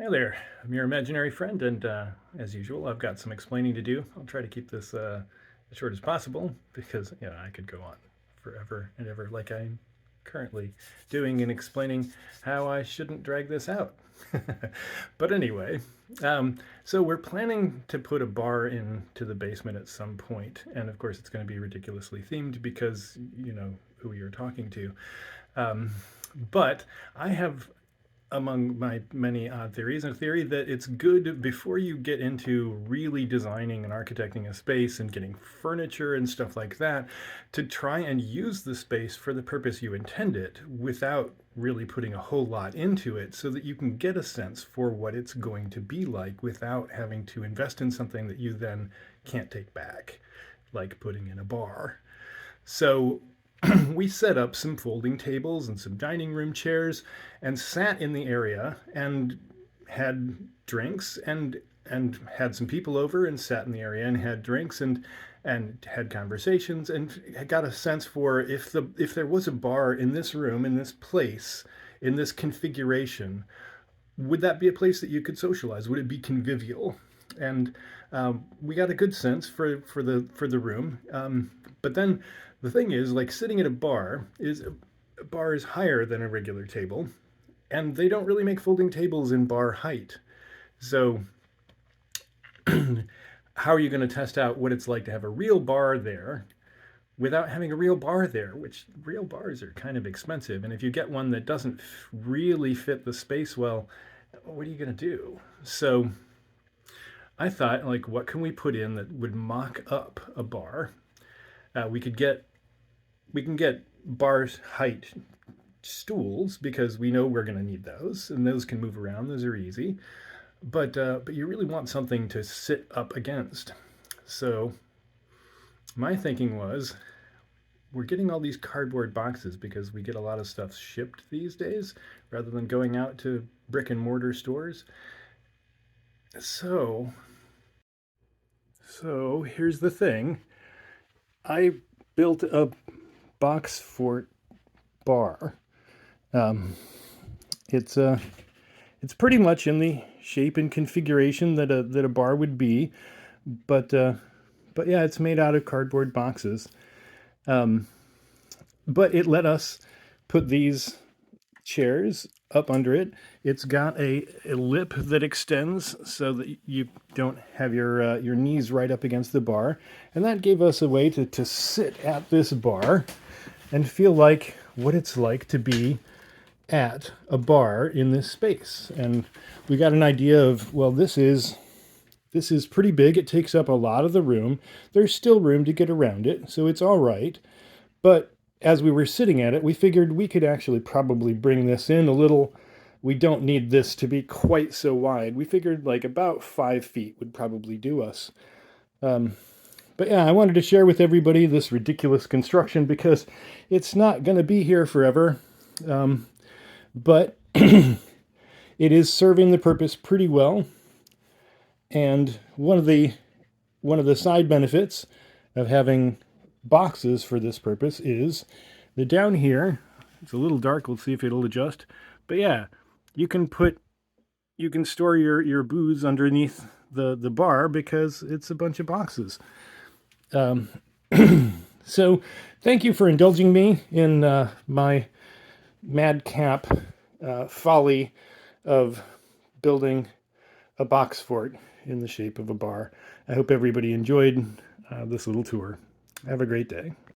Hey there, I'm your imaginary friend, and as usual, I've got some explaining to do. I'll try to keep this as short as possible because I could go on forever and ever, like I'm currently doing and explaining how I shouldn't drag this out. But anyway, so we're planning to put a bar into the basement at some point, and of course, it's going to be ridiculously themed because you know who you're talking to. Um, but I have among my many odd theories, a theory that it's good before you get into really designing and architecting a space and getting furniture and stuff like that to try and use the space for the purpose you intend it without really putting a whole lot into it so that you can get a sense for what it's going to be like without having to invest in something that you then can't take back, like putting in a bar. So we set up some folding tables and some dining room chairs and sat in the area and had drinks and had some people over and sat in the area and had drinks and had conversations and got a sense for if there was a bar in this room, in this place, in this configuration, would that be a place that you could socialize? Would it be convivial? And we got a good sense for the room. But then the thing is, like sitting at a bar is higher than a regular table, and they don't really make folding tables in bar height. So how are you going to test out what it's like to have a real bar there without having a real bar there, which real bars are kind of expensive. And if you get one that doesn't really fit the space well, what are you going to do? So I thought, like, what can we put in that would mock up a bar? We could get we can get bar height stools because we know we're going to need those, and those can move around. Those are easy, but you really want something to sit up against. So my thinking was, we're getting all these cardboard boxes because we get a lot of stuff shipped these days rather than going out to brick and mortar stores. So, so here's the thing. I built a Boxfort Bar. Um, it's it's pretty much in the shape and configuration that a bar would be, but uh, but yeah, it's made out of cardboard boxes. Um, but it let us put these chairs up under it. It's got a lip that extends so that you don't have your knees right up against the bar, and that gave us a way to sit at this bar and feel like what it's like to be at a bar in this space. And we got an idea of, well, this is pretty big. It takes up a lot of the room. There's still room to get around it, so it's all right. But as we were sitting at it, we figured we could actually probably bring this in a little. We don't need this to be quite so wide. We figured like about 5 feet would probably do us. Um, but yeah, I wanted to share with everybody this ridiculous construction because it's not going to be here forever. But it is serving the purpose pretty well. And one of the side benefits of having boxes for this purpose is the down here, it's a little dark, we'll see if it'll adjust. But yeah, you can store your booze underneath the bar because it's a bunch of boxes. Um, so thank you for indulging me in my madcap folly of building a box fort in the shape of a bar. I hope everybody enjoyed this little tour. Have a great day.